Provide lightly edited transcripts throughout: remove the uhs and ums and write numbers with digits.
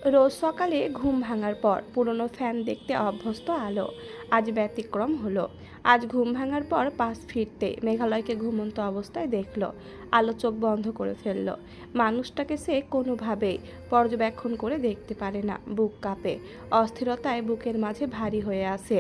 রোজ সকালে ঘুম ভাঙার পর পুরনো ফ্যান দেখতে অভ্যস্ত আলো আজ ব্যতিক্রম হলো। আজ ঘুম ভাঙার পর পাশ ফিরতে মেঘালয়কে ঘুমন্ত অবস্থায় দেখলো। আলো চোখ বন্ধ করে ফেললো। মানুষটাকে সে কোনোভাবেই পর্যবেক্ষণ করে দেখতে পারে না। বুক কাঁপে, অস্থিরতায় বুকের মাঝে ভারী হয়ে আসে।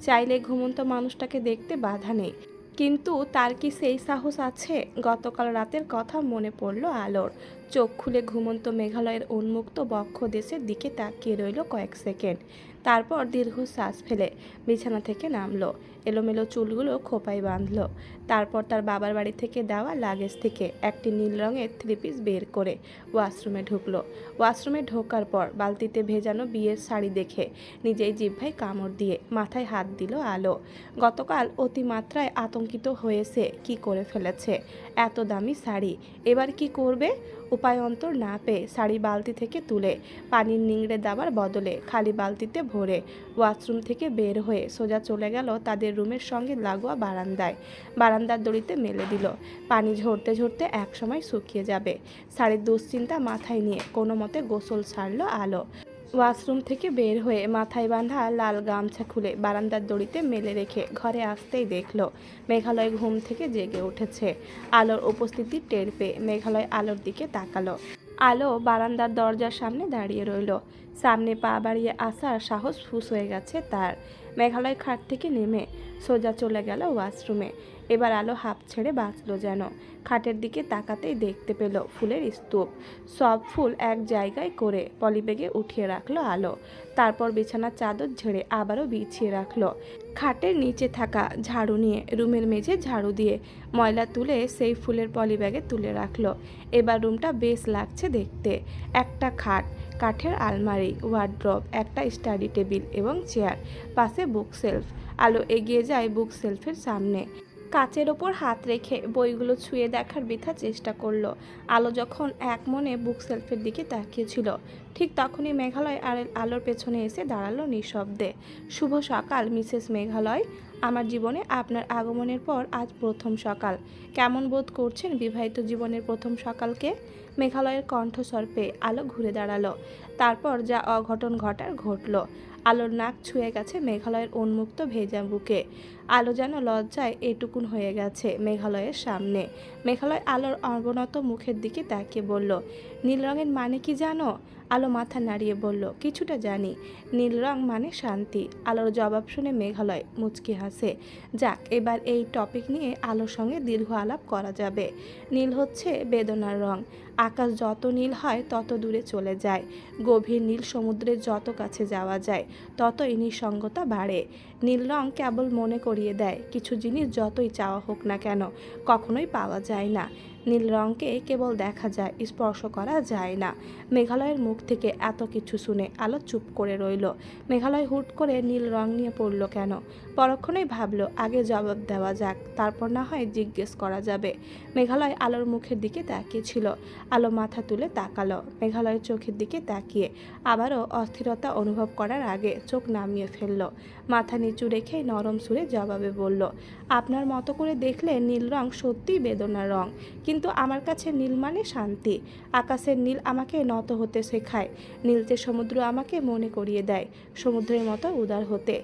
চাইলে ঘুমন্ত মানুষটাকে দেখতে বাধা নেই, কিন্তু তার কি সেই সাহস আছে? গতকাল রাতের কথা মনে পড়ল আলোর। চোখ খুলে ঘুমন্ত মেঘালয়ের উন্মুক্ত বক্ষ দেশের দিকে তাকিয়ে রইল কয়েক সেকেন্ড। তারপর দীর্ঘশ্বাস ফেলে বিছানা থেকে নামলো। এলোমেলো চুলগুলো খোঁপায় বাঁধলো। তারপর তার বাবার বাড়ি থেকে দেওয়া লাগেজ থেকে একটি নীল রঙের থ্রি পিস বের করে ওয়াশরুমে ঢুকলো। ওয়াশরুমে ঢোকার পর বালতিতে ভেজানো বিয়ের শাড়ি দেখে নিজেই জিহ্বায় কামড় দিয়ে মাথায় হাত দিল আলো। গতকাল অতিমাত্রায় আতঙ্কিত হয়েছে, কি করে ফেলেছে এত দামি শাড়ি, এবার কি করবে? উপায় অন্তর না পেয়ে শাড়ি বালতি থেকে তুলে পানির নিংড়ে দেওয়ার বদলে খালি বালতিতে ভরে ওয়াশরুম থেকে বের হয়ে সোজা চলে গেল তাদের রুমের সঙ্গে লাগোয়া বারান্দায়। বারান্দার দড়িতে মেলে দিল। পানি ঝরতে ঝরতে একসময় শুকিয়ে যাবে। শাড়ির দুশ্চিন্তা মাথায় নিয়ে কোনো মতে গোসল সারল আলো। ওয়াশরুম থেকে বের হয়ে মাথায় বাঁধা লাল গামছা খুলে বারান্দার দড়িতে মেলে রেখে ঘরে আসতেই দেখল মেঘালয় ঘুম থেকে জেগে উঠেছে। আলোর উপস্থিতি টের পেয়ে মেঘালয় আলোর দিকে তাকালো। আলো বারান্দার দরজার সামনে দাঁড়িয়ে রইল। সামনে পা বাড়িয়ে আসার সাহস ফুস হয়ে গেছে তার। মেঘালয় খাট থেকে নেমে সোজা চলে গেল ওয়াশরুমে। এবার আলো হাঁপ ছেড়ে বাঁচল যেন। খাটের দিকে তাকাতেই দেখতে পেল ফুলের স্তূপ। সব ফুল এক জায়গায় করে পলিব্যাগে উঠিয়ে রাখলো আলো। তারপর বিছানার চাদর ঝেড়ে আবারও বিছিয়ে রাখলো। খাটের নিচে থাকা ঝাড়ু নিয়ে রুমের মেঝে ঝাড়ু দিয়ে ময়লা তুলে সেই ফুলের পলিব্যাগে তুলে রাখলো। এবার রুমটা বেশ লাগছে দেখতে। একটা খাট, কাঠের আলমারি, ওয়ার্ড্রপ, একটা স্টাডি টেবিল এবং চেয়ার, পাশে বুক সেলফ। আলো এগিয়ে যায় বুক সেলফের সামনে। কাচের ওপর হাত রেখে বইগুলো ছুঁয়ে দেখার বৃথা চেষ্টা করলো। আলো যখন এক মনে বুক সেলফের দিকে তাকিয়েছিল, ঠিক তখনই মেঘালয় আর আলোর পেছনে এসে দাঁড়ালো নিঃশব্দে। শুভ সকাল মিসেস মেঘালয়। আমার জীবনে আপনার আগমনের পর আজ প্রথম সকাল। কেমন বোধ করছেন বিবাহিত জীবনের প্রথম সকালকে? মেঘালয়ের কণ্ঠস্বর পেয়ে আলো ঘুরে দাঁড়ালো। তারপর যা অঘটন ঘটার ঘটল। আলোর নাক ছুঁয়ে গেছে মেঘালয়ের উন্মুক্ত ভেজা বুকে। আলো যেন লজ্জায় এটুকুন হয়ে গেছে মেঘালয়ের সামনে। মেঘালয় আলোর অবনত মুখের দিকে তাকিয়ে বলল, নীল রঙের মানে কি জানো? আলো মাথা নাড়িয়ে বলল, কিছুটা জানি। নীল রং মানে শান্তি। আলোর জবাব শুনে মেঘালয় মুচকি হাসে। যাক, এবার এই টপিক নিয়ে আলোর সঙ্গে দীর্ঘ আলাপ করা যাবে। নীল হচ্ছে বেদনার রং। আকাশ যত নীল হয় তত দূরে চলে যায়। গভীর নীল সমুদ্রের যত কাছে যাওয়া যায় ততই নিঃসঙ্গতা বাড়ে। নীল রং কেবল মনে করিয়ে দেয় কিছু জিনিস যতই চাওয়া হোক না কেন কখনোই পাওয়া যায় না। নীল রঙকে কেবল দেখা যায়, স্পর্শ করা যায় না। মেঘালয়ের মুখ থেকে এত কিছু শুনে আলো চুপ করে রইল। মেঘালয় হুট করে নীল রং নিয়ে পড়ল কেন? পরক্ষণেই ভাবলো আগে জবাব দেওয়া যাক, তারপর না হয় জিজ্ঞেস করা যাবে। মেঘালয় আলোর মুখের দিকে তাকিয়েছিল। আলো মাথা তুলে তাকালো। মেঘালয়ের চোখের দিকে তাকিয়ে আবারও অস্থিরতা অনুভব করার আগে চোখ নামিয়ে ফেলল। মাথা নিচু রেখে নরম সুরে জবাবে বলল, আপনার মতো করে দেখলে নীল রং সত্যিই বেদনার রং, কিন্তু আমার কাছে নীল মানে শান্তি। আকাশের নীল আমাকে নত হতে শেখায়। নীলচে সমুদ্র আমাকে মনে করিয়ে দেয় সমুদ্রের মতো উদার হতে,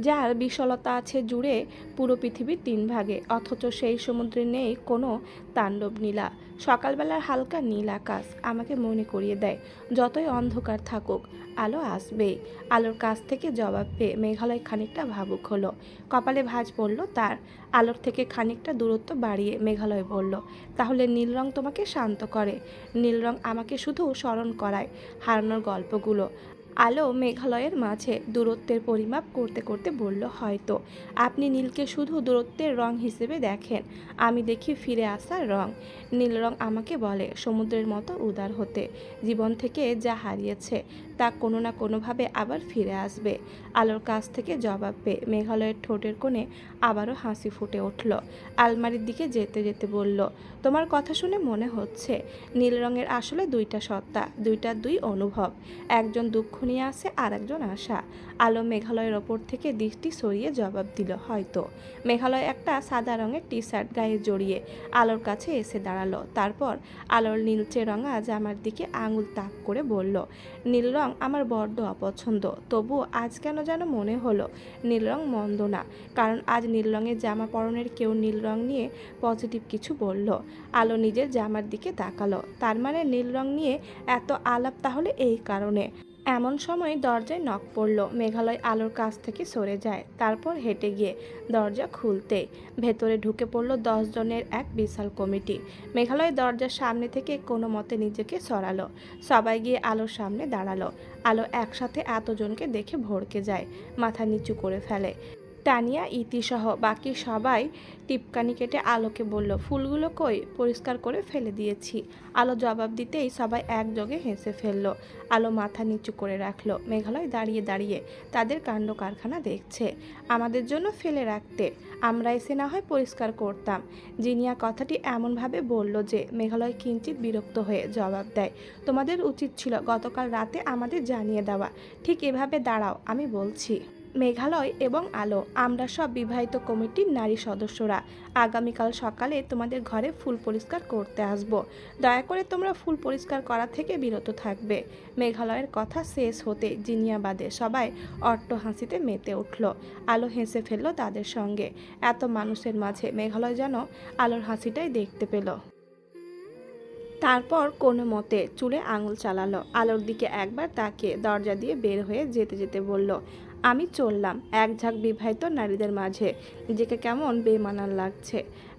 যার বিশালতা আছে জুড়ে পুরো পৃথিবীর 3 ভাগে, অথচ সেই সমুদ্রে নেই কোনো তাণ্ডব নীলা। সকালবেলার হালকা নীল আকাশ আমাকে মনে করিয়ে দেয় যতই অন্ধকার থাকুক আলো আসবেই। আলোর কাছ থেকে জবাব পেয়ে মেঘালয় খানিকটা ভাবুক হলো। কপালে ভাঁজ পড়ল তার। আলোর থেকে খানিকটা দূরত্ব বাড়িয়ে মেঘালয় বলল, তাহলে নীল রং তোমাকে শান্ত করে? নীল রং আমাকে শুধু স্মরণ করায় হারানোর গল্পগুলো। আলো মেঘালয়ের মাঝে দূরত্বের পরিমাপ করতে করতে বলল, হয়তো আপনি নীলকে শুধু দূরত্বের রং হিসেবে দেখেন, আমি দেখি ফিরে আসার রং। নীল রং আমাকে বলে সমুদ্রের মতো উদার হতে। জীবন থেকে যা হারিয়েছে তা কোনো না কোনোভাবে আবার ফিরে আসবে। আলোর কাছ থেকে জবাব পেয়ে মেঘালয়ের ঠোঁটের কোণে আবারও হাসি ফুটে উঠল। আলমারির দিকে যেতে যেতে বলল, তোমার কথা শুনে মনে হচ্ছে নীল রঙের আসলে দুইটা সত্তা, দুই অনুভব। একজন দুঃখ তখনই আসে আরেকজন আশা। আলো মেঘালয়ের ওপর থেকে দৃষ্টি সরিয়ে জবাব দিল, হয়তো। মেঘালয় একটা সাদা রঙের টি শার্ট গায়ে জড়িয়ে আলোর কাছে এসে দাঁড়ালো। তারপর আলোর নীলচে রঙা জামার দিকে আঙুল তাক করে বলল, নীল রং আমার বড্ড অপছন্দ, তবু আজ কেন যেন মনে হলো নীল রং মন্দ না, কারণ আজ নীল রঙের জামা পরনের কেউ নীল রং নিয়ে পজিটিভ কিছু বলল। আলো নিজের জামার দিকে তাকালো। তার মানে নীল রং নিয়ে এত আলাপ তাহলে এই কারণে। এমন সময় দরজায় নক পড়ল। মেঘালয় আলোর কাছ থেকে সরে যায়, তারপর হেঁটে গিয়ে দরজা খুলতে ভেতরে ঢুকে পড়ল 10 জনের এক বিশাল কমিটি। মেঘালয় দরজার সামনে থেকে কোনো মতে নিজেকে সরালো। সবাই গিয়ে আলোর সামনে দাঁড়ালো। আলো একসাথে এতজনকে দেখে ভড়কে যায়, মাথা নিচু করে ফেলে। তানিয়া, ইতি সহ বাকি সবাই টিপকানি কেটে আলোকে বলল, ফুলগুলো কই? পরিষ্কার করে ফেলে দিয়েছি। আলো জবাব দিতেই সবাই একযোগে হেসে ফেলল। আলো মাথা নিচু করে রাখলো। মেঘালয় দাঁড়িয়ে দাঁড়িয়ে তাদের কাণ্ড কারখানা দেখছে। আমাদের জন্য ফেলে রাখতে, আমরা এসে না হয় পরিষ্কার করতাম। জিনিয়া কথাটি এমনভাবে বলল যে মেঘালয় কিঞ্চিত বিরক্ত হয়ে জবাব দেয়, তোমাদের উচিত ছিল গতকাল রাতে আমাদের জানিয়ে দেওয়া। ঠিক এভাবে দাঁড়াও, আমি বলছি। মেঘালয় এবং আলো, আমরা সব বিবাহিত কমিটির নারী সদস্যরা আগামীকাল সকালে তোমাদের ঘরে ফুল পরিষ্কার করতে আসব। দয়া করে তোমরা ফুল পরিষ্কার করা থেকে বিরত থাকবে। মেঘালয়ের কথা শেষ হতে জিনিয়া বাদে সবাই অট্ট হাসিতে মেতে উঠল। আলো হেসে ফেলল তাদের সঙ্গে। এত মানুষের মাঝে মেঘালয় যেন আলোর হাসিটাই দেখতে পেল। তারপর কোনো মতে চুলে আঙুল চালালো। আলোর দিকে একবার তাকিয়ে দরজা দিয়ে বের হয়ে যেতে যেতে বলল, আমি চললাম। এক ঝাঁক বিবাহিত নারীদের মাঝে নিজেকে কেমন বেমানান লাগছে।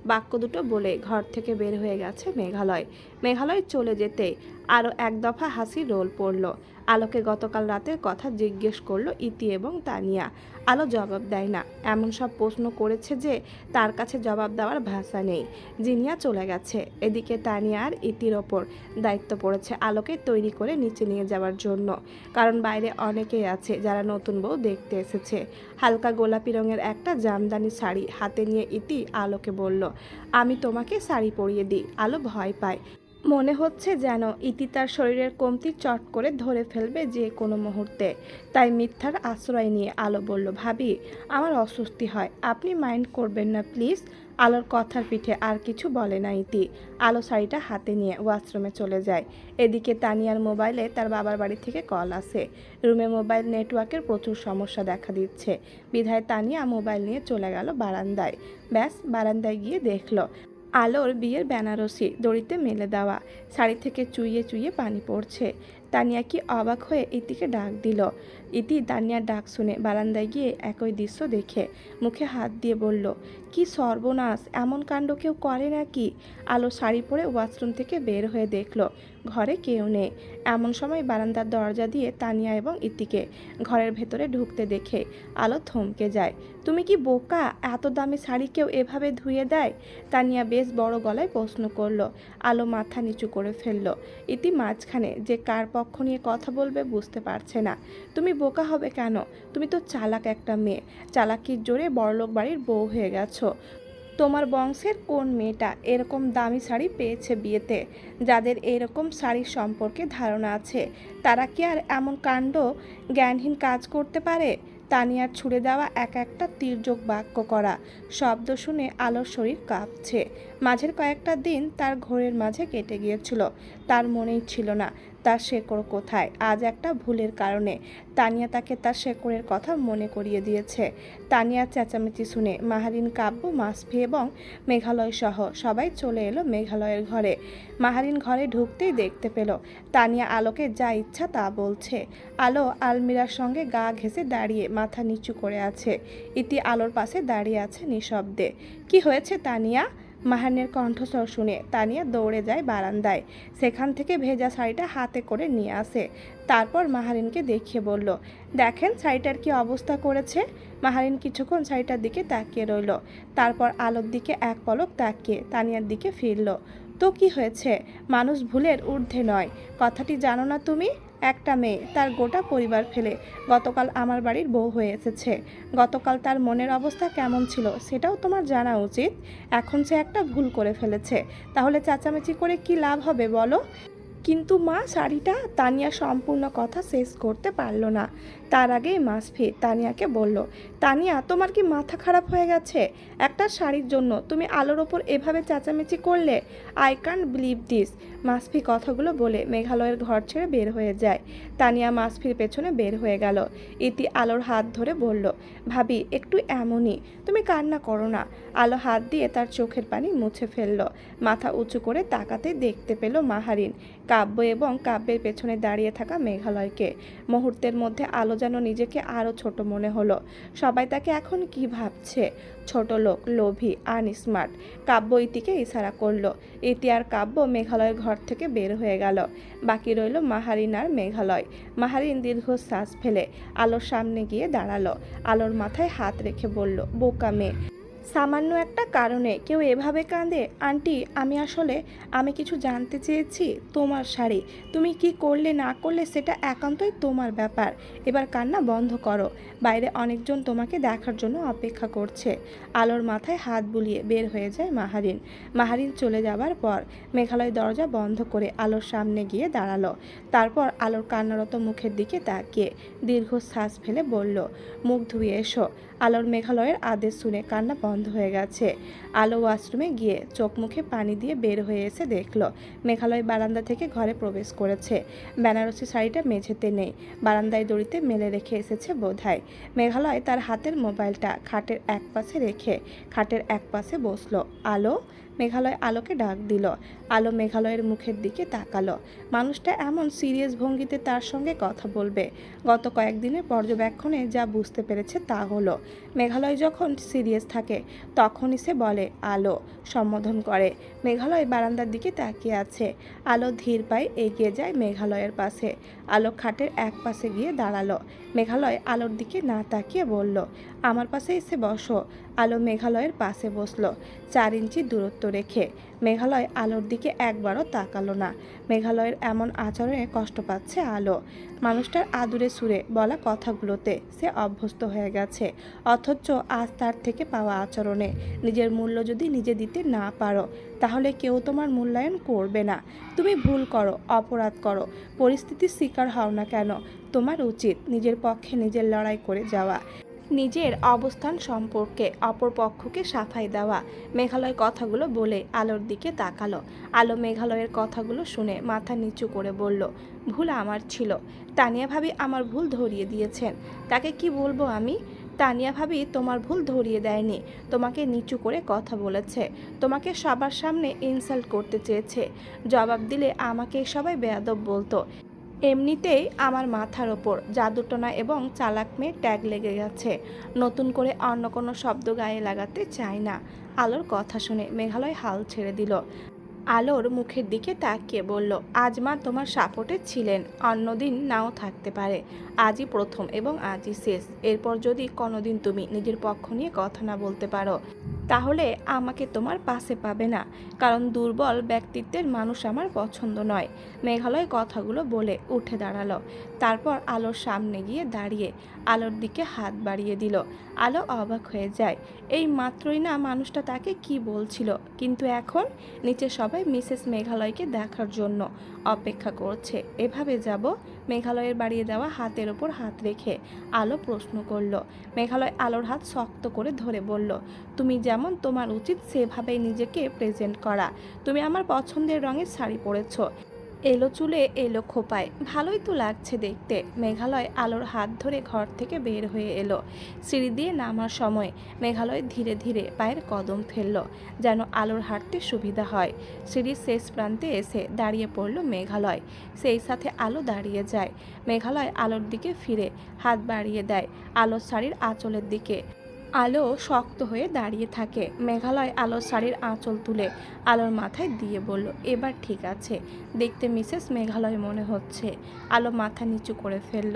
বাক্য দুটো বলে ঘর থেকে বের হয়ে গেছে মেঘালয়। মেঘালয় চলে যেতেই আরও এক দফা হাসি রোল পড়ল। আলোকে গতকাল রাতের কথা জিজ্ঞেস করলো ইতি এবং তানিয়া। আলো জবাব দেয় না। এমন সব প্রশ্ন করেছে যে তার কাছে জবাব দেওয়ার ভাষা নেই। জিনিয়া চলে গেছে। এদিকে তানিয়া আর ইতির ওপর দায়িত্ব পড়েছে আলোকে তৈরি করে নিচে নিয়ে যাওয়ার জন্য, কারণ বাইরে অনেকেই আছে যারা নতুন বউ দেখতে এসেছে। হালকা গোলাপি রঙের একটা জামদানি শাড়ি হাতে নিয়ে ইতি আলোকে বলল, আমি তোমাকে শাড়ি পরিয়ে দিই। আলো ভয় পায়। মনে হচ্ছে যেন ইতি তার শরীরের কমতি চট করে ধরে ফেলবে যে কোনো মুহূর্তে। তাই মিথ্যার আশ্রয় নিয়ে আলো বলল, ভাবি, আমার অস্বস্তি হয়, আপনি মাইন্ড করবেন না প্লিজ। আলোর কথার পিঠে আর কিছু বলে না ইতি। আলো শাড়িটা হাতে নিয়ে ওয়াশরুমে চলে যায়। এদিকে তানিয়ার মোবাইলে তার বাবার বাড়ি থেকে কল আসে। রুমে মোবাইল নেটওয়ার্কের প্রচুর সমস্যা দেখা দিচ্ছে। বিধায় তানিয়া মোবাইল নিয়ে চলে গেল বারান্দায়। ব্যাস, বারান্দায় গিয়ে দেখলো আলোর বিয়ের বেনারসি দড়িতে মেলে দেওয়া, শাড়ি থেকে চুইয়ে চুইয়ে পানি পড়ছে। তানিয়া কি অবাক হয়ে ইতিকে ডাক দিল। ইতি তানিয়ার ডাক শুনে বারান্দায় গিয়ে একই দৃশ্য দেখে মুখে হাত দিয়ে বলল, কি সর্বনাশ, এমন কাণ্ড কেউ করে নাকি? আলো শাড়ি পরে ওয়াশরুম থেকে বের হয়ে দেখলো ঘরে কেউ নেই। এমন সময় বারান্দার দরজা দিয়ে তানিয়া এবং ইতিকে ঘরের ভেতরে ঢুকতে দেখে আলো থমকে যায়। তুমি কি বোকা? এত দামি শাড়ি কেউ এভাবে ধুয়ে দেয়? তানিয়া বেশ বড় গলায় প্রশ্ন করলো। আলো মাথা নিচু করে ফেলল। ইতি মাঝখানে যে কার পক্ষ নিয়ে কথা বলবে বুঝতে পারছে না। তুমি বোকা হবে কেন? তুমি তো চালাক একটা মেয়ে। চালাকির জোরে বড়লোক বাড়ির বউ হয়ে গেছো। তোমার বংশের কোন মেয়েটা এরকম দামি শাড়ি পেয়েছে বিয়েতে? যাদের এরকম শাড়ির সম্পর্কে ধারণা আছে তারা কি আর এমন কাণ্ড জ্ঞানহীন কাজ করতে পারে? তানিয়ার ছুড়ে দেওয়া এক একটা তির্যক বাক্য করা শব্দ শুনে আলোর শরীর কাঁপছে। মাঝের কয়েকটা দিন তার ঘোরের মাঝে কেটে গিয়েছিল। তার মনেই ছিল না তার শেকড় কোথায়। আজ একটা ভুলের কারণে তানিয়া তাকে তার শেকড়ের কথা মনে করিয়ে দিয়েছে। তানিয়ার চেঁচামেচি শুনে মাহারিন, কাব্য, মাসফি এবং মেঘালয় সহ সবাই চলে এলো মেঘালয়ের ঘরে। মাহারিন ঘরে ঢুকতেই দেখতে পেল তানিয়া আলোকে যা ইচ্ছা তা বলছে। আলো আলমিরার সঙ্গে গা ঘেঁষে দাঁড়িয়ে মাথা নিচু করে আছে। ইতি আলোর পাশে দাঁড়িয়ে আছে নিঃশব্দে। কি হয়েছে তানিয়া? মাহারিনের কণ্ঠস্বর শুনে তানিয়া দৌড়ে যায় বারান্দায়। সেখান থেকে ভেজা শাড়িটা হাতে করে নিয়ে আসে। তারপর মাহারিনকে দেখিয়ে বলল, দেখেন শাড়িটার কি অবস্থা করেছে। মাহারিন কিছুক্ষণ শাড়িটার দিকে তাকিয়ে রইল। তারপর আলোর দিকে এক পলক তাকিয়ে তানিয়ার দিকে ফিরল। তো কি হয়েছে? মানুষ ভুলের ঊর্ধ্বে নয়, কথাটি জানো না তুমি? একটা মেয়ে তার গোটা পরিবার ফেলে গতকাল আমার বাড়ির বউ হয়ে এসেছে। গতকাল তার মনের অবস্থা কেমন ছিল সেটাও তোমার জানা উচিত। এখন সে একটা ভুল করে ফেলেছে, তাহলে চেঁচামেচি করে কি লাভ হবে বলো? কিন্তু মা শাড়িটা, তানিয়া সম্পূর্ণ কথা শেষ করতে পারল না। তার আগেই মাসফি তানিয়াকে বলল, তানিয়া তোমার কি মাথা খারাপ হয়ে গেছে? একটা শাড়ির জন্য তুমি আলোর ওপর এভাবে চেঁচামেচি করলে? I can't believe this. Mashfi কথাগুলো বলে মেঘালয়ের ঘর ছেড়ে বের হয়ে যায়। তানিয়া মাসফির পেছনে বের হয়ে গেল। ইতি আলোর হাত ধরে বলল, ভাবি একটু এমনই, তুমি কান্না করো না। আলো হাত দিয়ে তার চোখের পানি মুছে ফেলল। মাথা উঁচু করে তাকাতে দেখতে পেল মাহারিন, কাব্য এবং কাব্যের পেছনে দাঁড়িয়ে থাকা মেঘালয়কে। মুহূর্তের মধ্যে আলো যেন নিজেকে আরও ছোট মনে হলো। সবাই তাকে এখন কি ভাবছে? ছোট লোক, লোভী, আনস্মার্ট। কাব্য ইতিকে ইশারা করলো। ইতি আর কাব্য মেঘালয়ের ঘর থেকে বের হয়ে গেল। বাকি রইল মাহারিন আর মেঘালয়। মাহারিন দীর্ঘশ্বাস ফেলে আলোর সামনে গিয়ে দাঁড়ালো। আলোর মাথায় হাত রেখে বলল, বোকা মেয়ে, সামান্য একটা কারণে কেউ এভাবে কাঁদে? আন্টি, আমি কিছু জানতে চেয়েছি। তোমার শাড়ি, তুমি কি করলে না করলে সেটা একান্তই তোমার ব্যাপার। এবার কান্না বন্ধ করো। বাইরে অনেকজন তোমাকে দেখার জন্য অপেক্ষা করছে। আলোর মাথায় হাত বুলিয়ে বের হয়ে যায় মাহারিন। মাহারিন চলে যাবার পর মেঘালয় দরজা বন্ধ করে আলোর সামনে গিয়ে দাঁড়ালো। তারপর আলোর কান্নারত মুখের দিকে তাকিয়ে দীর্ঘশ্বাস ফেলে বলল, মুখ ধুয়ে এসো। আলোর মেঘালয়ের আদেশ শুনে কান্না বন্ধ হয়ে গেছে। আলো ওয়াশরুমে গিয়ে চোখ মুখে পানি দিয়ে বের হয়ে এসে দেখলো মেঘালয় বারান্দা থেকে ঘরে প্রবেশ করেছে। বেনারসি শাড়িটা মেঝেতে নেই, বারান্দায় দড়িতে মেলে রেখে এসেছে বোধহয়। মেঘালয় তার হাতের মোবাইলটা খাটের এক পাশে রেখে খাটের এক পাশে বসলো। আলো, মেঘালয় আলোকে ডাক দিল। আলো মেঘালয়ের মুখের দিকে তাকালো। মানুষটা এমন সিরিয়াস ভঙ্গিতে তার সঙ্গে কথা বলবে, গত কয়েকদিনের পর্যবেক্ষণে যা বুঝতে পেরেছে তা হলো, মেঘালয় যখন সিরিয়াস থাকে তখনই সে বলে আলো, সম্বোধন করে। মেঘালয় বারান্দার দিকে তাকিয়ে আছে। আলো ধীর পায়ে এগিয়ে যায় মেঘালয়ের পাশে। আলো খাটের এক পাশে গিয়ে দাঁড়ালো। মেঘালয় আলোর দিকে না তাকিয়ে বলল, আমার পাশে এসে বসো। আলো মেঘালয়ের পাশে বসলো, 4 ইঞ্চি দূরত্ব রেখে। মেঘালয় আলোর দিকে একবারও তাকালো না। মেঘালয়ের এমন আচরণে কষ্ট পাচ্ছে আলো। মানুষটার আদুরে সুরে বলা কথাগুলোতে সে অভ্যস্ত হয়ে গেছে, অথচ আজ তার থেকে পাওয়া আচরণে নিজের মূল্য যদি নিজে দিতে না পারো, তাহলে কেউ তোমার মূল্যায়ন করবে না। তুমি ভুল করো, অপরাধ করো, পরিস্থিতির শিকার হও না কেন, তোমার উচিত নিজের পক্ষে নিজের লড়াই করে যাওয়া, নিজের অবস্থান সম্পর্কে অপর পক্ষকে সাফাই দেওয়া। মেঘালয় কথাগুলো বলে আলোর দিকে তাকালো। আলো মেঘালয়ের কথাগুলো শুনে মাথা নিচু করে বলল, ভুল আমার ছিল। তানিয়া ভাবি আমার ভুল ধরিয়ে দিয়েছেন। তাকে কি বলবো আমি? তানিয়া ভাবি তোমার ভুল ধরিয়ে দেয়নি, তোমাকে নিচু করে কথা বলেছে, তোমাকে সবার সামনে ইনসাল্ট করতে চেয়েছে। জবাব দিলে আমাকে সবাই বেয়াদব বলতো। এমনিতেই আমার মাথার ওপর জাদুটনা এবং চালাক মেয়ে ট্যাগ লেগে গেছে। নতুন করে অন্য কোনো শব্দ গায়ে লাগাতে চাই না। আলোর কথা শুনে মেঘালয় হাল ছেড়ে দিল। আলোর মুখের দিকে তাকিয়ে বলল, আজ মা তোমার সাপোর্টে ছিলেন, অন্যদিন নাও থাকতে পারে। আজই প্রথম এবং আজই শেষ। এরপর যদি কোনোদিন তুমি নিজের পক্ষ নিয়ে কথা না বলতে পারো, তাহলে আমাকে তোমার পাশে পাবে না, কারণ দুর্বল ব্যক্তিত্বের মানুষ আমার পছন্দ নয়। মেঘালয় কথাগুলো বলে উঠে দাঁড়ালো। তারপর আলোর সামনে গিয়ে দাঁড়িয়ে আলোর দিকে হাত বাড়িয়ে দিল। আলো অবাক হয়ে যায়। এই মাত্রই না মানুষটা তাকে কি বলছিল, কিন্তু এখন নিচে সবাই মিসেস মেঘালয়কে দেখার জন্য অপেক্ষা করছে। এভাবে যাব? মেঘালয়ের বাড়িয়ে দেওয়া হাতের ওপর হাত রেখে আলো প্রশ্ন করল। মেঘালয় আলোর হাত শক্ত করে ধরে বলল, তুমি যেমন তোমার উচিত সেভাবেই নিজেকে প্রেজেন্ট করা। তুমি আমার পছন্দের রঙের শাড়ি পরেছ, এলো চুলে এলো খোপায়, ভালোই তো লাগছে দেখতে। মেঘালয় আলোর হাত ধরে ঘর থেকে বের হয়ে এলো। সিঁড়ি দিয়ে নামার সময় মেঘালয় ধীরে ধীরে পায়ের কদম ফেলল, যেন আলোর হাঁটতে সুবিধা হয়। সিঁড়ির শেষ প্রান্তে এসে দাঁড়িয়ে পড়ল মেঘালয়। সেই সাথে আলো দাঁড়িয়ে যায়। মেঘালয় আলোর দিকে ফিরে হাত বাড়িয়ে দেয় আলোর শাড়ির আঁচলের দিকে। আলো শক্ত হয়ে দাঁড়িয়ে থাকে। মেঘালয় আলোর শাড়ির আঁচল তুলে আলোর মাথায় দিয়ে বলল, এবার ঠিক আছে, দেখতে মিসেস মেঘালয় মনে হচ্ছে। আলো মাথা নিচু করে ফেলল।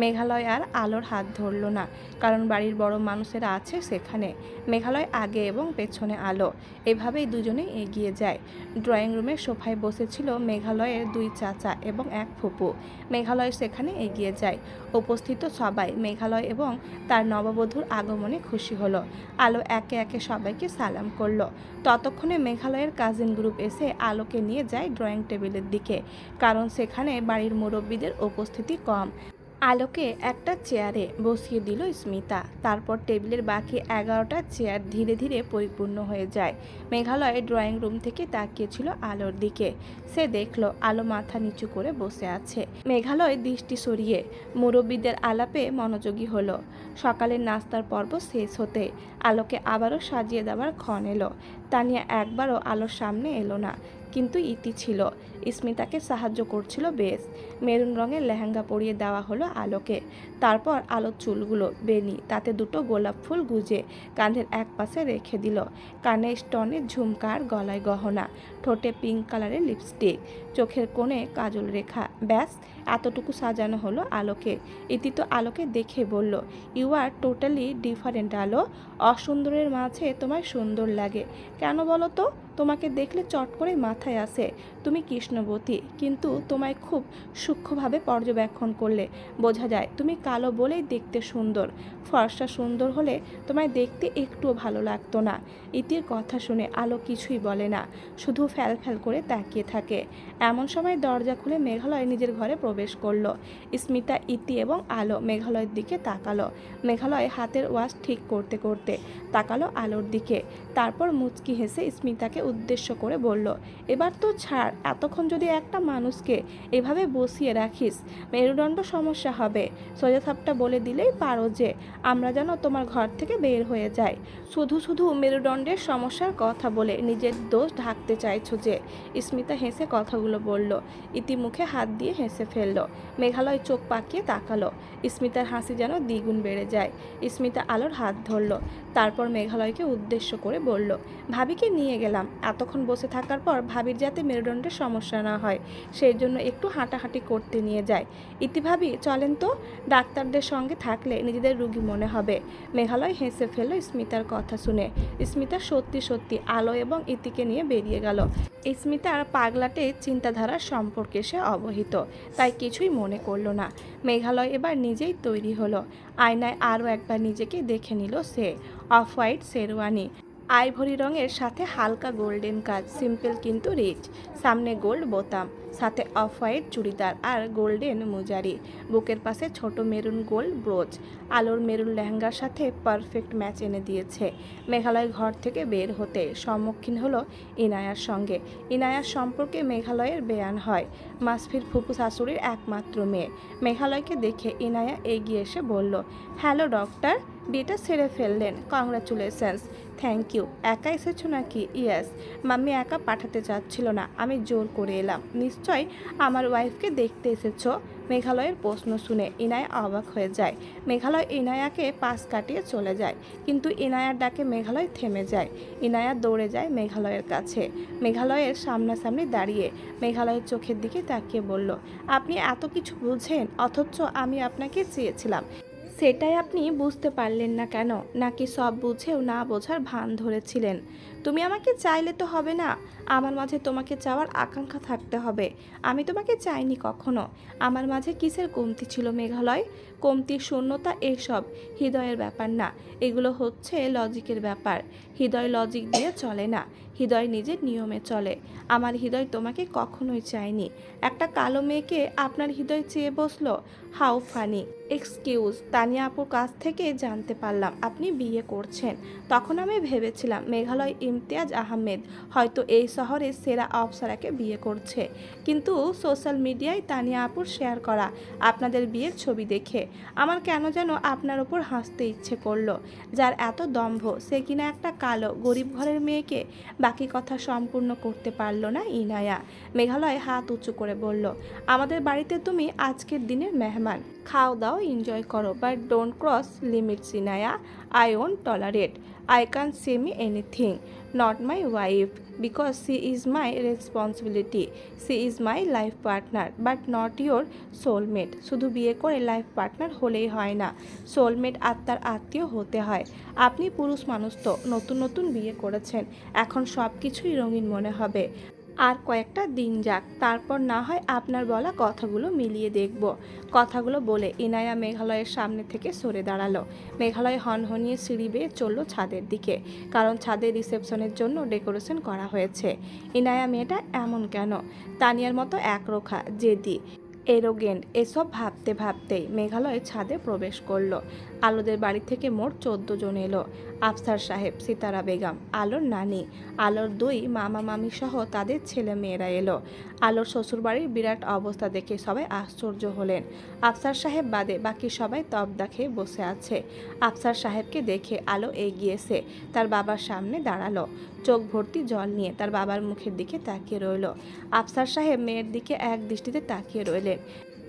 মেঘালয় আর আলোর হাত ধরল না, কারণ বাড়ির বড় মানুষেরা আছে সেখানে। মেঘালয় আগে এবং পেছনে আলো, এভাবেই দুজনেই এগিয়ে যায়। ড্রয়িং রুমের সোফায় বসেছিল মেঘালয়ের 2 চাচা এবং 1 ফুপু। মেঘালয় সেখানে এগিয়ে যায়। উপস্থিত সবাই মেঘালয় এবং তার নববধূর আগমনে খুশি। খুশি হলো। আলো একে একে সবাইকে সালাম করলো। ততক্ষণে মেঘালয়ের কাজিন গ্রুপ এসে আলোকে নিয়ে যায় ড্রয়িং টেবিলের দিকে, কারণ সেখানে বাড়ির মুরব্বীদের উপস্থিতি কম। আলোকে একটা চেয়ারে বসিয়ে দিল স্মিতা। তারপর টেবিলের বাকি 11টা চেয়ার ধীরে ধীরে পরিপূর্ণ হয়ে যায়। মেঘালয় ড্রয়িং রুম থেকে তাকিয়েছিল আলোর দিকে। সে দেখল আলো মাথা নিচু করে বসে আছে। মেঘালয় দৃষ্টি সরিয়ে মুরব্বীদের আলাপে মনোযোগী হলো। সকালের নাস্তার পর্ব শেষ হতে আলোকে আবারও সাজিয়ে দেওয়ার ক্ষণ এলো। তানিয়া একবারও আলোর সামনে এলো না, কিন্তু ইতি ছিল। স্মিতাকে সাহায্য করছিল বেশ। মেরুন রঙের লেহেঙ্গা পরিয়ে দেওয়া হলো আলোকে। তারপর আলোর চুলগুলো বেনি, তাতে দুটো গোলাপ ফুল গুজে কাঁধের এক পাশে রেখে দিল। কানে স্টোনের ঝুমকার, গলায় গহনা, ঠোঁটে পিঙ্ক কালারের লিপস্টিক, চোখের কোণে কাজল রেখা। ব্যাস, এতটুকু সাজানো হলো আলোকে। ইতি তো আলোকে দেখে বলল, ইউ আর টোটালি ডিফারেন্ট আলো। অসুন্দরের মাঝে তোমায় সুন্দর লাগে কেন বলো তো? তোমাকে দেখলে চট করে মাথায় আসে তুমি কৃষ্ণবতী, কিন্তু তোমায় খুব সূক্ষ্মভাবে পর্যবেক্ষণ করলে বোঝা যায় তুমি কালো বলেই দেখতে সুন্দর। ফর্সা সুন্দর হলে তোমায় দেখতে একটুও ভালো লাগতো না। ইতির কথা শুনে আলো কিছুই বলে না, শুধু ফ্যাল ফ্যাল করে তাকিয়ে থাকে। এমন সময় দরজা খুলে মেঘালয় নিজের ঘরে প্রবেশ করলো। স্মিতা, ইতি এবং আলো মেঘালয়ের দিকে তাকালো। মেঘালয় হাতের ওয়াশ ঠিক করতে করতে তাকালো আলোর দিকে। তারপর মুচকি হেসে স্মিতাকে উদ্দেশ্য করে বলল, এবার তো ছাড়। এতক্ষণ যদি একটা মানুষকে এভাবে বসিয়ে রাখিস মেরুদণ্ড সমস্যা হবে। সোজা সাপটা বলে দিলেই পারো যে আমরা যেন তোমার ঘর থেকে বের হয়ে যাই। শুধু শুধু মেরুদণ্ডের সমস্যার কথা বলে নিজের দোষ ঢাকতে চাইছো যে। স্মিতা হেসে কথাগুলো বলল। ইতি মুখে হাত দিয়ে হেসে ফেলল। মেঘালয় চোখ পাকিয়ে তাকালো। স্মিতার হাসি যেন দ্বিগুণ বেড়ে যায়। স্মিতা আলোর হাত ধরল। তারপর মেঘালয়কে উদ্দেশ্য করে বলল, ভাবিকে নিয়ে গেলাম। এতক্ষণ বসে থাকার পর ভাবির যাতে মেরুদণ্ডের সমস্যা না হয় সেই জন্য একটু হাঁটাহাঁটি করতে নিয়ে যায়। ইতি ভাবি চলেন তো, ডাক্তারদের সঙ্গে থাকলে নিজেদের রুগী মনে হবে। মেঘালয় হেসে ফেলল স্মিতার কথা শুনে। স্মিতা সত্যি সত্যি আলো এবং ইতিকে নিয়ে বেরিয়ে গেল। স্মিতার পাগলাটে চিন্তাধারার সম্পর্কে সে অবহিত, তাই কিছুই মনে করলো না। মেঘালয় এবার নিজেই তৈরি হলো। আয়নায় আরও একবার নিজেকে দেখে নিল সে। অফ হোয়াইট শেরওয়ানি, আইভরি রঙের সাথে হালকা গোল্ডেন কাজ, সিম্পল কিন্তু রিচ। সামনে গোল্ড বোতাম, সাথে অফ হোয়াইট চুড়িদার আর গোল্ডেন মুজারি। বুকের পাশে ছোট মেরুন গোল্ড ব্রোচ। আলোর মেরুন লেহেঙ্গার সাথে পারফেক্ট ম্যাচ এনে দিয়েছে। মেঘালয় ঘর থেকে বের হতে সম্মুখীন হলো ইনায়ার সঙ্গে। ইনায়ার সম্পর্কে মেঘালয়ের বেয়ান হয়, মাসফির ফুপু শাশুড়ির একমাত্র মেয়ে। মেঘালয়কে দেখে ইনায়া এগিয়ে এসে বলল, হ্যালো ডক্টর, বিয়েটা সেরে ফেললেন, কংগ্রাচুলেশনস। Thank you. একা এসেছো নাকি? ইয়েস, মাম্মি একা পাঠাতে চাচ্ছিল না, আমি জোর করে এলাম। নিশ্চয় আমার ওয়াইফকে দেখতে এসেছো? মেঘালয়ের প্রশ্ন শুনে ইনায়া অবাক হয়ে যায়। মেঘালয় ইনায়াকে পাশ কাটিয়ে চলে যায়, কিন্তু ইনায়ার ডাকে মেঘালয় থেমে যায়। ইনায়া দৌড়ে যায় মেঘালয়ের কাছে। মেঘালয়ের সামনাসামনি দাঁড়িয়ে মেঘালয়ের চোখের দিকে তাকিয়ে বলল, আপনি এত কিছু বুঝেন, অথচ আমি আপনাকে চেয়েছিলাম, সেটাই আপনি বুঝতে পারলেন না কেন? নাকি সব বুঝেও না বোঝার ভান ধরেছিলেন? তুমি আমাকে চাইলে তো হবে না, আমার মাঝে তোমাকে চাওয়ার আকাঙ্ক্ষা থাকতে হবে। আমি তোমাকে চাইনি কখনো। আমার মাঝে কিসের কমতি ছিল মেঘালয়? কমতি, শূন্যতা এসব হৃদয়ের ব্যাপার না, এগুলো হচ্ছে লজিকের ব্যাপার। হৃদয় লজিক দিয়ে চলে না, হৃদয় নিজের নিয়মে চলে। আমার হৃদয় তোমাকে কখনোই চায়নি। একটা কালো মেয়েকে আপনার হৃদয় চেয়ে বসলো? How funny. এক্সকিউজ, তানিয়া আপুর কাছ থেকে জানতে পারলাম আপনি বিয়ে করছেন। তখন আমি ভেবেছিলাম মেঘালয় ইমতিয়াজ আহমেদ হয়তো এই শহরের সেরা অপসরাকে বিয়ে করছে, কিন্তু সোশ্যাল মিডিয়ায় তানিয়া আপুর শেয়ার করা আপনাদের বিয়ের ছবি দেখে আমার কেন যেন আপনার ওপর হাসতে ইচ্ছে করলো। যার এত দম্ভ, সে কিনা একটা কালো গরিব ঘরের মেয়েকে। বাকি কথা সম্পূর্ণ করতে পারলো না ইনায়া। মেঘালয় হাত উঁচু করে বলল, আমাদের বাড়িতে তুমি আজকের দিনের মেহমান, খাও দাও এনজয় করো, but don't cross limits Inaya. I won't tolerate. I can't say me anything, not my wife, because she is my responsibility. She is my life partner, but not your soulmate. শুধু বিয়ে করে লাইফ পার্টনার হলেই হয় না, soulmate আত্মার আত্মীয় হতে হয়। আপনি পুরুষ মানুষ তো নতুন নতুন বিয়ে করেছেন, এখন সব কিছুই রঙিন মনে হবে। আর কয়েকটা দিন যাক, তারপর না হয় আপনার বলা কথাগুলো মিলিয়ে দেখব। কথাগুলো বলে ইনায়া মেঘালয়ের সামনে থেকে সরে দাঁড়ালো। মেঘালয় হনহনিয়ে সিঁড়ি বেয়ে চলল ছাদের দিকে, কারণ ছাদের রিসেপশনের জন্য ডেকোরেশন করা হয়েছে। ইনায়া মেয়েটা এমন কেন? তানিয়ার মতো একরোখা, জেদি, এরোগেন্ট, এসব ভাবতে ভাবতেই মেঘালয় ছাদে প্রবেশ করলো। আলোদের বাড়ি থেকে মোট 14 জন এলো। আফসার সাহেব, সিতারা বেগম, আলোর নানি, আলোর দুই মামা মামি সহ তাদের ছেলে মেয়েরা এলো। আলোর শ্বশুরবাড়ির বিরাট অবস্থা দেখে সবাই আশ্চর্য হলেন। আফসার সাহেব বাদে বাকি সবাই তবদা খেয়ে বসে আছে। আফসার সাহেবকে দেখে আলো এগিয়েছে, তার বাবার সামনে দাঁড়ালো। চোখ ভর্তি জল নিয়ে তার বাবার মুখের দিকে তাকিয়ে রইল। আফসার সাহেব মেয়ের দিকে এক দৃষ্টিতে তাকিয়ে রইলেন।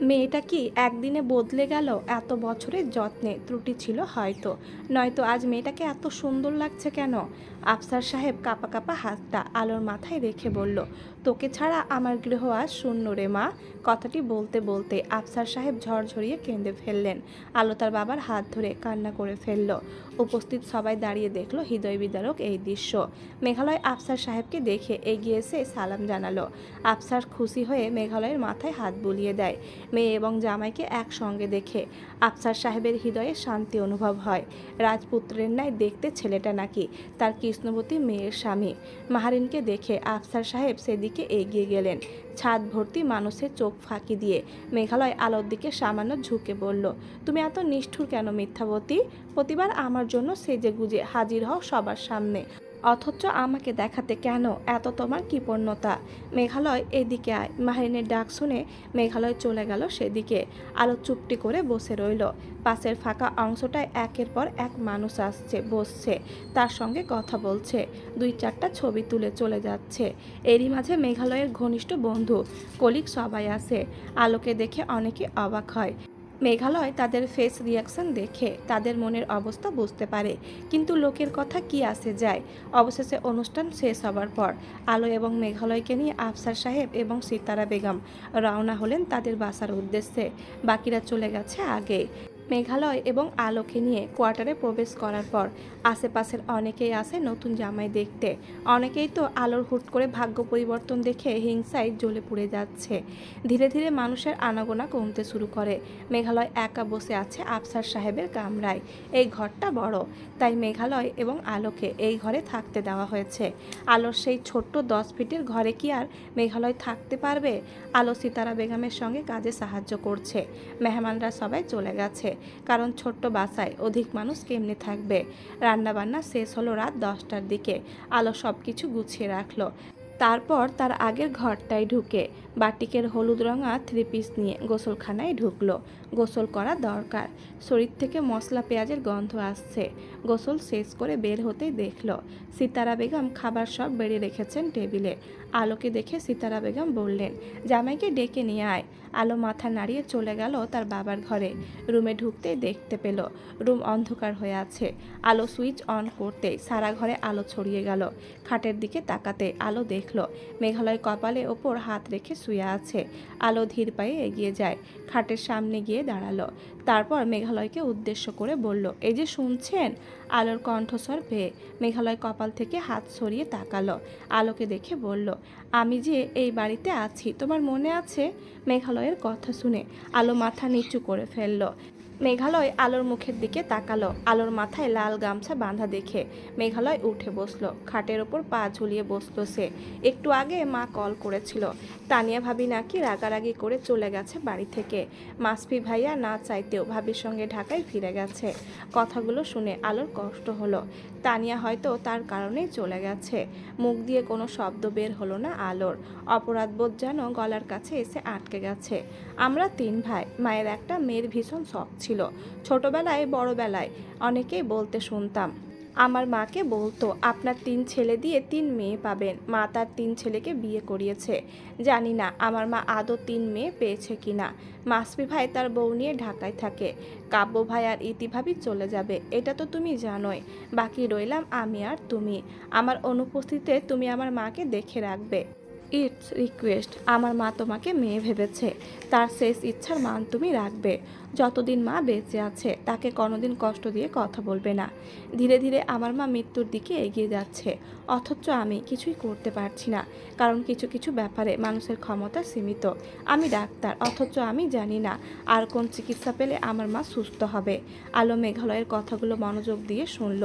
মেয়েটা কি একদিনে বদলে গেল? এত বছরের যত্নে ত্রুটি ছিল হয়তো, নয়তো আজ মেয়েটাকে এত সুন্দর লাগছে কেন? আফসার সাহেব কাঁপা কাঁপা হাতটা আলোর মাথায় রেখে বলল, তোকে ছাড়া আমার গৃহ আজ শূন্য রে মা। কথাটি বলতে বলতে আফসার সাহেব ঝরঝরিয়ে কেঁদে ফেললেন। আলো তার বাবার হাত ধরে কান্না করে ফেলল। উপস্থিত সবাই দাঁড়িয়ে দেখলো হৃদয় বিদারক এই দৃশ্য। মেঘালয় আফসার সাহেবকে দেখে এগিয়ে এসে সালাম জানালো। আফসার খুশি হয়ে মেঘালয়ের মাথায় হাত বুলিয়ে দেয়। মেয়ে এবং জামাইকে একসঙ্গে দেখে আফসার সাহেবের হৃদয়ে শান্তি অনুভব হয়। রাজপুত্রের ন্যায় দেখতে ছেলেটা নাকি তার কৃষ্ণবতী মেয়ের স্বামী। মাহারিনকে দেখে আফসার সাহেব সেদিকে এগিয়ে গেলেন। ছাদ ভর্তি মানুষের চোখ ফাঁকি দিয়ে মেঘালয় আলোর দিকে সামান্য ঝুঁকে বলল, তুমি এত নিষ্ঠুর কেন মিথ্যাবতী? প্রতিবার আমার জন্য সেজে গুজে হাজির হও সবার সামনে, অথচ আমাকে দেখাতে কেন এত তোমার কৃপণতা? মেঘালয় এদিকে আয়। মাহিনের ডাক শুনে মেঘালয় চলে গেল সেদিকে। আলো চুপটি করে বসে রইল। পাশের ফাঁকা অংশটায় একের পর এক মানুষ আসছে, বসছে, তার সঙ্গে কথা বলছে, 2-4টা ছবি তুলে চলে যাচ্ছে। এরই মাঝে মেঘালয়ের ঘনিষ্ঠ বন্ধু কলিগ সবাই আসে। আলোকে দেখে অনেকে অবাক হয়। মেঘালয় তাদের ফেস রিয়াকশন দেখে তাদের মনের অবস্থা বুঝতে পারে, কিন্তু লোকের কথা কি আসে যায়। অবশেষে অনুষ্ঠান শেষ হবার পর আলো এবং মেঘালয়কে নিয়ে আফসার সাহেব এবং সিতারা বেগম রওনা হলেন তাদের বাসার উদ্দেশ্যে। বাকিরা চলে গেছে আগে। মেঘালয় এবং আলোকে নিয়ে কোয়ার্টারে প্রবেশ করার পর আশেপাশের অনেকেই আসে নতুন জামাই দেখতে। অনেকেই তো আলোর হুট করে ভাগ্য পরিবর্তন দেখে হিংসায় জ্বলে পুড়ে যাচ্ছে। ধীরে ধীরে মানুষের আনাগোনা কমতে শুরু করে। মেঘালয় একা বসে আছে আফসার সাহেবের কামরায়। এই ঘরটা বড়, তাই মেঘালয় এবং আলোকে এই ঘরে থাকতে দেওয়া হয়েছে। আলোর সেই ছোট্ট 10 ফিটের ঘরে কি আর মেঘালয় থাকতে পারবে? আলো সিতারা বেগমের সঙ্গে কাজে সাহায্য করছে। মেহমানরা সবাই চলে গেছে, কারণ ছোট্ট বাসায় অধিক মানুষ কেমনে থাকবে। রান্নাবান্না শেষ হলো রাত 10টার দিকে। আলো সব কিছু গুছিয়ে রাখলো। তারপর তার আগের ঘরটায় ঢুকে বাটিকের হলুদ রঙা 3 পিস নিয়ে গোসলখানায় ঢুকলো। গোসল করা দরকার, শরীর থেকে মশলা পেঁয়াজের গন্ধ আসছে। গোসল শেষ করে বের হতেই দেখলো সিতারা বেগম খাবার সব বেড়ে রেখেছেন টেবিলে। আলোকে দেখে সিতারা বেগম বললেন, জামাইকে ডেকে নিয়ে আয়। আলো মাথা নাড়িয়ে চলে গেল তার বাবার ঘরে। রুমে ঢুকতেই দেখতে পেল রুম অন্ধকার হয়ে আছে। আলো সুইচ অন করতেই সারা ঘরে আলো ছড়িয়ে গেল। খাটের দিকে তাকাতে আলো দেখলো মেঘালয় কপালে ওপর হাত রেখে শুয়ে আছে। আলো ধীর পায়ে এগিয়ে যায়, খাটের সামনে গিয়ে দাঁড়ালো। তারপর মেঘালয়কে উদ্দেশ্য করে বলল, এই যে শুনছেন? আলোর কণ্ঠস্বর পেয়ে মেঘালয় কপাল থেকে হাত সরিয়ে তাকালো। আলোকে দেখে বলল, আমি যে এই বাড়িতে আছি তোমার মনে আছে? মেঘালয়ের কথা শুনে আলো মাথা নিচু করে ফেলল। মেঘালয় আলোর মুখের দিকে তাকালো। আলোর মাথায় লাল গামছা বাঁধা দেখে মেঘালয় উঠে বসলো। খাটের ওপর পা ঝুলিয়ে বসলো সে। একটু আগে মা কল করেছিল, তানিয়া ভাবি নাকি রাগারাগি করে চলে গেছে বাড়ি থেকে। মাসফি ভাইয়া না চাইতেও ভাবির সঙ্গে ঢাকায় ফিরে গেছে। কথাগুলো শুনে আলোর কষ্ট হলো। তানিয়া হয়তো তার কারণেই চলে গেছে। মুখ দিয়ে কোনো শব্দ বের হলো না আলোর। অপরাধবোধ যেন গলার কাছে এসে আটকে গেছে। আমরা 3 ভাই, মায়ের একটা মেয়ের ভীষণ শখ ছিল। ছোটবেলায় বড়বেলায় অনেকেই বলতে শুনতাম। আমার মাকে বলতো, আপনার 3 ছেলে দিয়ে 3 মেয়ে পাবেন। মা তার 3 ছেলেকে বিয়ে করিয়েছে। জানি না আমার মা আদৌ 3 মেয়ে পেয়েছে কিনা। মাসফি ভাই তার বউ নিয়ে ঢাকায় থাকে। কাব্য ভাই আর ইতিভাবি চলে যাবে, এটা তো তুমি জানোই। বাকি রইলাম আমি আর তুমি। আমার অনুপস্থিতিতে তুমি আমার মাকে দেখে রাখবে। ইটস রিকোয়েস্ট, আমার মা তোমাকে মেয়ে ভেবেছে, তার শেষ ইচ্ছার মান তুমি রাখবে। যতদিন মা বেঁচে আছে তাকে কোনোদিন কষ্ট দিয়ে কথা বলবে না। ধীরে ধীরে আমার মা মৃত্যুর দিকে এগিয়ে যাচ্ছে, অথচ আমি কিছুই করতে পারছি না, কারণ কিছু কিছু ব্যাপারে মানুষের ক্ষমতা সীমিত। আমি ডাক্তার, অথচ আমি জানি না আর কোন চিকিৎসা পেলে আমার মা সুস্থ হবে। আলো মেঘালয়ের কথাগুলো মনোযোগ দিয়ে শুনল,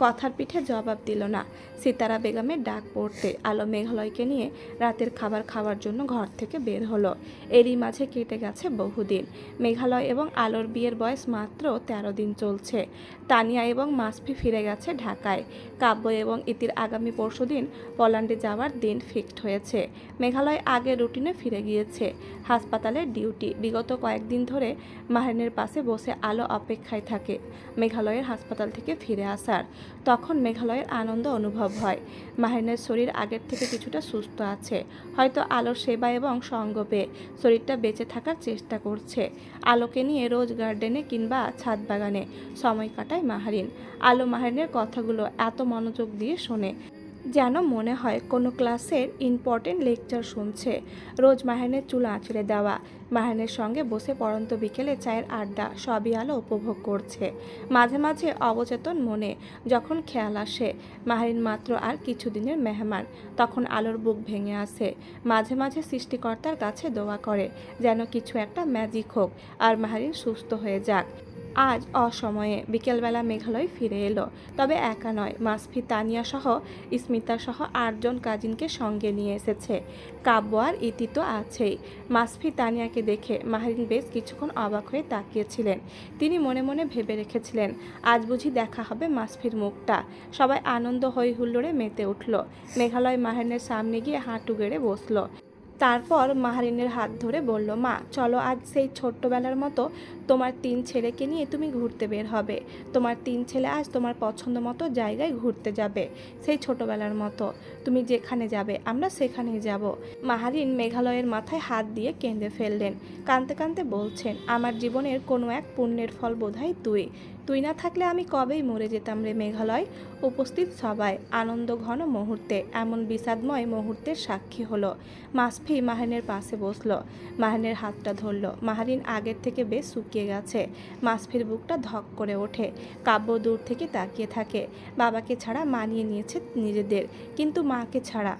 কথার পিঠে জবাব দিল না। সিতারা বেগমের ডাক পড়তে আলো মেঘালয়কে নিয়ে রাতের খাবার খাওয়ার জন্য ঘর থেকে বের হলো। এরই মাঝে কেটে গেছে বহুদিন। মেঘালয় এবং আলোর বিয়ের বয়স মাত্র 13 দিন চলছে। তানিয়া এবং মাসফি ফিরে গেছে ঢাকায়। কাব্য এবং ইতির আগামী পরশুদিন পোল্যান্ডে যাওয়ার দিন ফিক্সড হয়েছে। মেঘালয় আগের রুটিনে ফিরে গিয়েছে। হাসপাতালের ডিউটি। বিগত কয়েকদিন ধরে মাহিনের পাশে বসে আলো অপেক্ষায় থাকে মেঘালয়ের হাসপাতাল থেকে ফিরে আসার। তখন মেঘালয়ের আনন্দ অনুভব হয়। মাহিনের শরীর আগের থেকে কিছুটা সুস্থ আছে, হয়তো আলোর সেবা এবং সঙ্গ পেয়ে শরীরটা বেঁচে থাকার চেষ্টা করছে। আলোকে নিয়ে রোজ গার্ডেনে কিংবা ছাদ বাগানে সময় কাটায় মাহারিন। আলো মাহিনের কথাগুলো এত মনোযোগ দিয়ে শোনে যেন মনে হয় কোনো ক্লাসের ইম্পর্টেন্ট লেকচার শুনছে। রোজ মাহিনের চুল আঁচড়ে দেওয়া, মাহিনের সঙ্গে বসে পড়ন্ত বিকেলে চায়ের আড্ডা, সবই আলো উপভোগ করছে। মাঝে মাঝে অবচেতন মনে যখন খেয়াল আসে মাহিন মাত্র আর কিছুদিনের মেহমান, তখন আলোর বুক ভেঙে আসে। মাঝে মাঝে সৃষ্টিকর্তার কাছে দোয়া করে যেন কিছু একটা ম্যাজিক হোক আর মাহিন সুস্থ হয়ে যাক। আজ অসময়ে বিকেলবেলা মেঘালয় ফিরে এলো, তবে একা নয়। মাসফি, তানিয়া সহ স্মিতা সহ 8জন কাজিনকে সঙ্গে নিয়ে এসেছে। কাব্য আর ইতি তো আছেই। মাসফি তানিয়াকে দেখে মাহিন বেশ কিছুক্ষণ অবাক হয়ে তাকিয়েছিলেন। তিনি মনে মনে ভেবে রেখেছিলেন আজ বুঝি দেখা হবে মাসফির মুখটা। সবাই আনন্দ হই হুল্লোড়ে মেতে উঠল। মেঘালয় মাহিনের সামনে গিয়ে হাঁটু গেড়ে বসলো। তারপর মাহারিনের হাত ধরে বলল, মা চলো, আজ সেই ছোট্টবেলার মতো তোমার 3 ছেলেকে নিয়ে তুমি ঘুরতে বের হবে। তোমার 3 ছেলে আজ তোমার পছন্দ মতো জায়গায় ঘুরতে যাবে, সেই ছোটবেলার মতো। তুমি যেখানে যাবে আমরা সেখানেই যাব। মাহারিন মেঘালয়ের মাথায় হাত দিয়ে কেঁদে ফেললেন। কাঁদতে কাঁদতে বলছেন, আমার জীবনের কোনো এক পুণ্যের ফল বোধহয় তুই। তুই না থাকলে আমি কবেই মরে যেতাম রে মেঘালয়। উপস্থিত সবাই আনন্দ ঘন মুহূর্তে, এমন বিষাদময় মুহূর্তের সাক্ষী হলো। মাসফি মাহিনের পাশে বসলো, মাহিনের হাতটা ধরলো। মাহারিন আগের থেকে বেশ শুকিয়ে গেছে। মাসফির বুকটা ধক করে ওঠে। কাব্য দূর থেকে তাকিয়ে থাকে। বাবাকে ছাড়া মানিয়ে নিয়েছে নিজেদের, কিন্তু মাকে ছাড়া